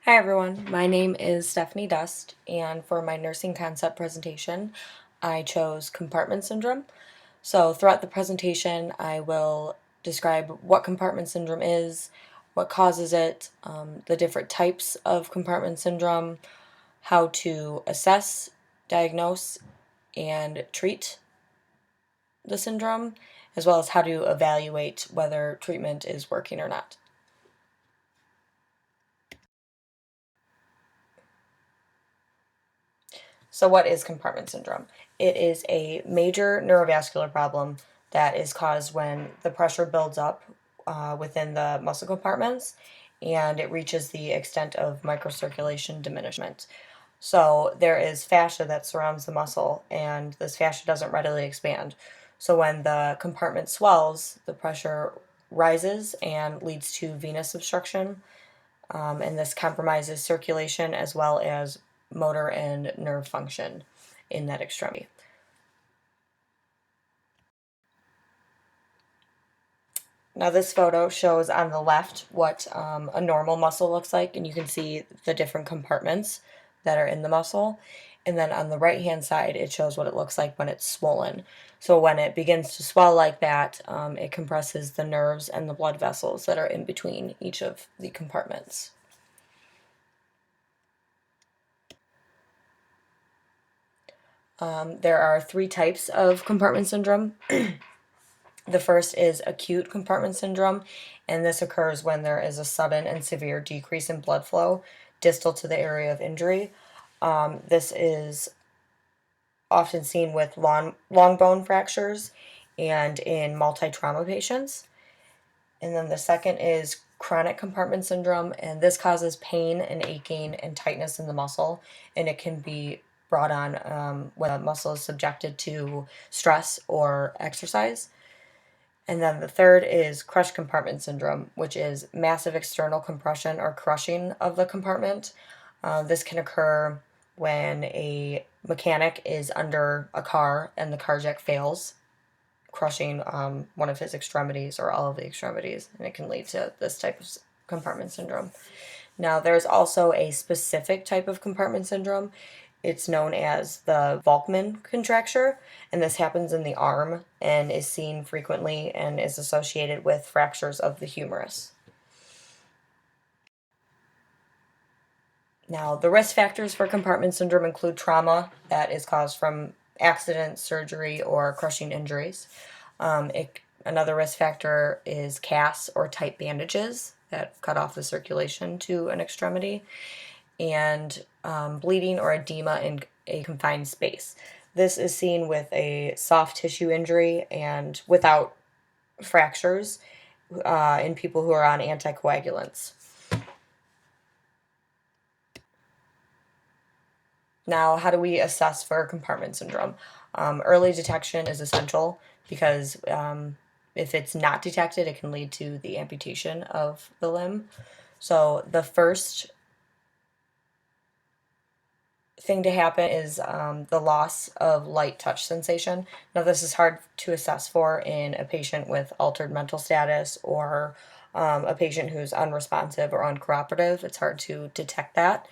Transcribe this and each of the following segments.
Hi everyone, my name is Stephanie Dust, and for my nursing concept presentation, I chose compartment syndrome. So throughout the presentation, I will describe what compartment syndrome is, what causes it, the different types of compartment syndrome, how to assess, diagnose, and treat the syndrome, as well as how to evaluate whether treatment is working or not. So, what is compartment syndrome? It is a major neurovascular problem that is caused when the pressure builds up within the muscle compartments and it reaches the extent of microcirculation diminishment. So, there is fascia that surrounds the muscle, and this fascia doesn't readily expand. So, when the compartment swells, the pressure rises and leads to venous obstruction, and this compromises circulation as well as motor and nerve function in that extremity. Now this photo shows on the left what a normal muscle looks like, and you can see the different compartments that are in the muscle. And then on the right hand side, it shows what it looks like when it's swollen. So when it begins to swell like that, it compresses the nerves and the blood vessels that are in between each of the compartments. There are three types of compartment syndrome. The first is acute compartment syndrome, and this occurs when there is a sudden and severe decrease in blood flow distal to the area of injury. This is often seen with long bone fractures and in multi-trauma patients. And then the second is chronic compartment syndrome, and this causes pain and aching and tightness in the muscle, and it can be brought on when a muscle is subjected to stress or exercise. And then the third is crushed compartment syndrome, which is massive external compression or crushing of the compartment. This can occur when a mechanic is under a car and the car jack fails, crushing one of his extremities or all of the extremities, and it can lead to this type of compartment syndrome. Now, there's also a specific type of compartment syndrome. It's known as the Volkmann contracture, and this happens in the arm and is seen frequently and is associated with fractures of the humerus. Now, the risk factors for compartment syndrome include trauma that is caused from accident, surgery, or crushing injuries. Another risk factor is casts or tight bandages that cut off the circulation to an extremity, and bleeding or edema in a confined space. This is seen with a soft tissue injury and without fractures in people who are on anticoagulants. Now, how do we assess for compartment syndrome? Early detection is essential because if it's not detected, it can lead to the amputation of the limb. So the first thing to happen is the loss of light touch sensation. Now, this is hard to assess for in a patient with altered mental status or a patient who's unresponsive or uncooperative. It's hard to detect that.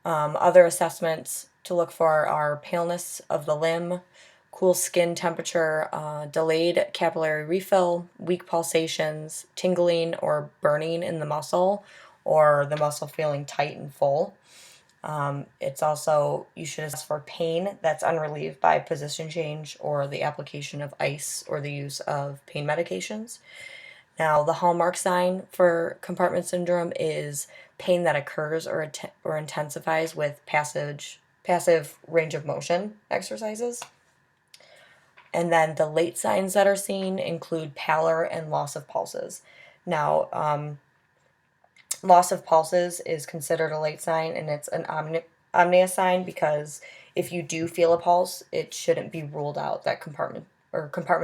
Other assessments to look for are paleness of the limb, cool skin temperature, delayed capillary refill, weak pulsations, tingling or burning in the muscle, or the muscle feeling tight and full. It's also, you should assess for pain that's unrelieved by position change or the application of ice or the use of pain medications. Now, the hallmark sign for compartment syndrome is pain that occurs or intensifies with passive range of motion exercises. And then the late signs that are seen include pallor and loss of pulses. Now, loss of pulses is considered a late sign, and it's an omnia sign because if you do feel a pulse, it shouldn't be ruled out. That compartment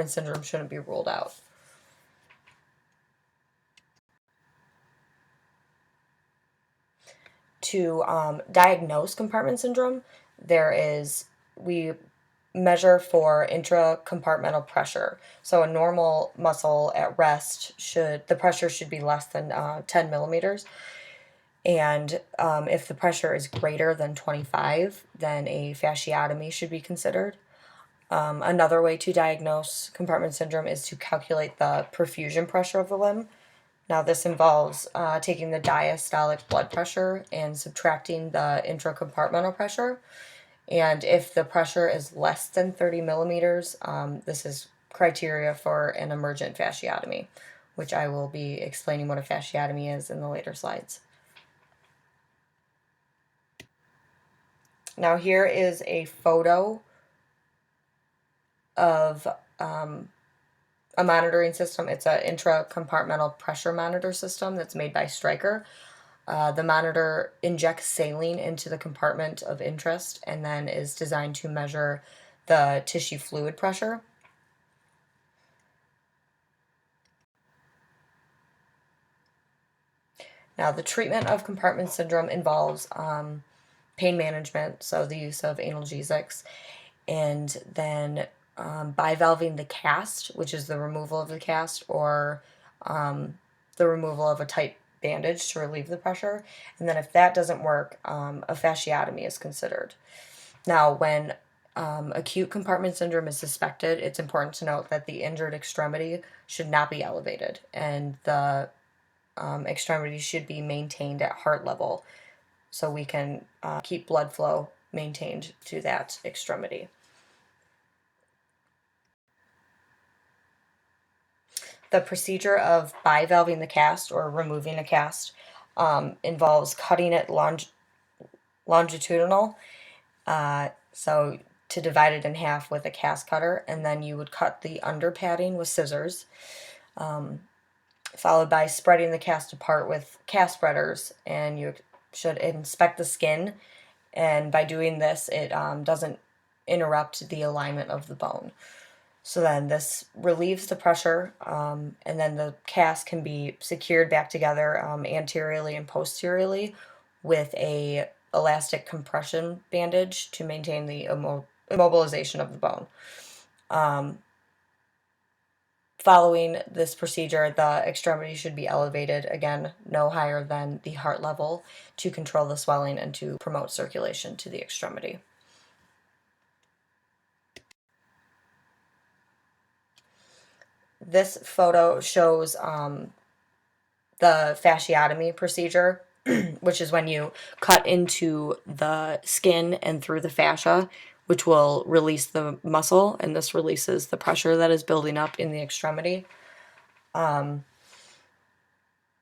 syndrome shouldn't be ruled out. To diagnose compartment syndrome, we measure for intracompartmental pressure. So a normal muscle at rest the pressure should be less than 10 millimeters. And if the pressure is greater than 25, then a fasciotomy should be considered. Another way to diagnose compartment syndrome is to calculate the perfusion pressure of the limb. Now, this involves taking the diastolic blood pressure and subtracting the intracompartmental pressure. And if the pressure is less than 30 millimeters, this is criteria for an emergent fasciotomy, which I will be explaining what a fasciotomy is in the later slides. Now, here is a photo of a monitoring system. It's an intracompartmental pressure monitor system that's made by Stryker. The monitor injects saline into the compartment of interest and then is designed to measure the tissue fluid pressure. Now, the treatment of compartment syndrome involves pain management, so the use of analgesics, and then bivalving the cast, which is the removal of the cast, or the removal of a tight bandage to relieve the pressure. And then if that doesn't work, a fasciotomy is considered. Now, when acute compartment syndrome is suspected, it's important to note that the injured extremity should not be elevated, and the extremity should be maintained at heart level so we can keep blood flow maintained to that extremity. The procedure of bivalving the cast or removing a cast involves cutting it longitudinal. So to divide it in half with a cast cutter, and then you would cut the under padding with scissors, followed by spreading the cast apart with cast spreaders, and you should inspect the skin, and by doing this, it doesn't interrupt the alignment of the bone. So then this relieves the pressure, and then the cast can be secured back together anteriorly and posteriorly with a elastic compression bandage to maintain the immobilization of the bone. Following this procedure, the extremity should be elevated, again, no higher than the heart level, to control the swelling and to promote circulation to the extremity. This photo shows the fasciotomy procedure, which is when you cut into the skin and through the fascia, which will release the muscle, and this releases the pressure that is building up in the extremity. Now,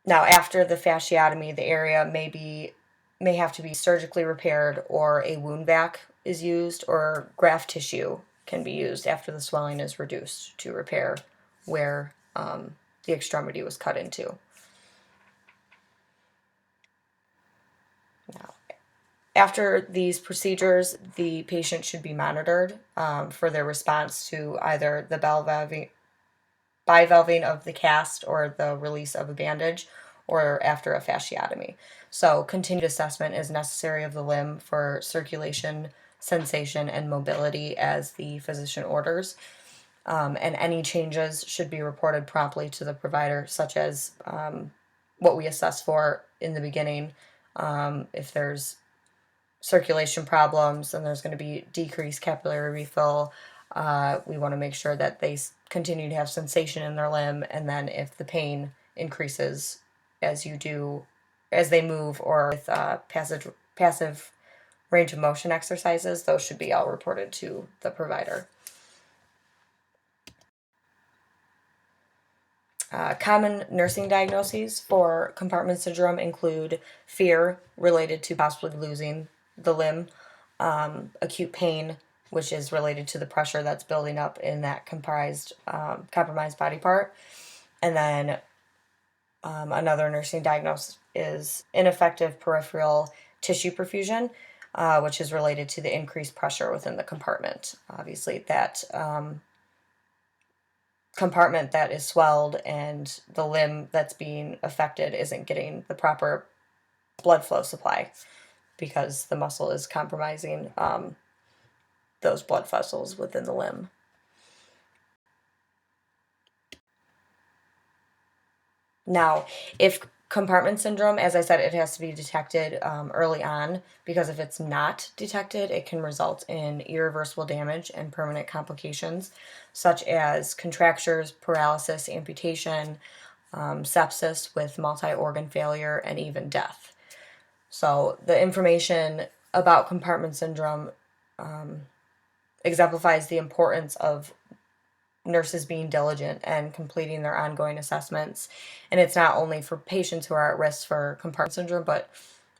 after the fasciotomy, the area may have to be surgically repaired, or a wound vac is used, or graft tissue can be used after the swelling is reduced to repair where the extremity was cut into. Now, after these procedures, the patient should be monitored for their response to either the bivalving of the cast or the release of a bandage, or after a fasciotomy. So continued assessment is necessary of the limb for circulation, sensation, and mobility as the physician orders. And any changes should be reported promptly to the provider, such as what we assess for in the beginning. If there's circulation problems and there's going to be decreased capillary refill, we want to make sure that they continue to have sensation in their limb. And then if the pain increases as they move, or with passive range of motion exercises, those should be all reported to the provider. Common nursing diagnoses for compartment syndrome include fear related to possibly losing the limb, acute pain, which is related to the pressure that's building up in that compromised body part, and then another nursing diagnosis is ineffective peripheral tissue perfusion, which is related to the increased pressure within the compartment. Obviously, that compartment that is swelled and the limb that's being affected isn't getting the proper blood flow supply because the muscle is compromising those blood vessels within the limb. Now, if Compartment syndrome, as I said, it has to be detected early on, because if it's not detected, it can result in irreversible damage and permanent complications, such as contractures, paralysis, amputation, sepsis with multi-organ failure, and even death. So the information about compartment syndrome exemplifies the importance of nurses being diligent and completing their ongoing assessments. And it's not only for patients who are at risk for compartment syndrome, but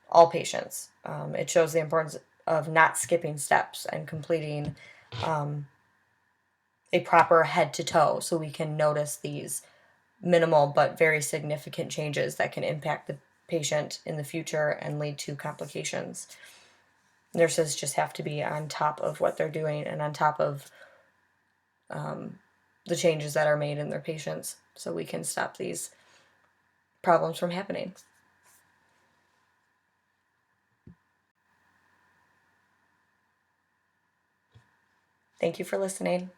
all patients. It shows the importance of not skipping steps and completing a proper head to toe, so we can notice these minimal but very significant changes that can impact the patient in the future and lead to complications. Nurses just have to be on top of what they're doing and on top of the changes that are made in their patients, so we can stop these problems from happening. Thank you for listening.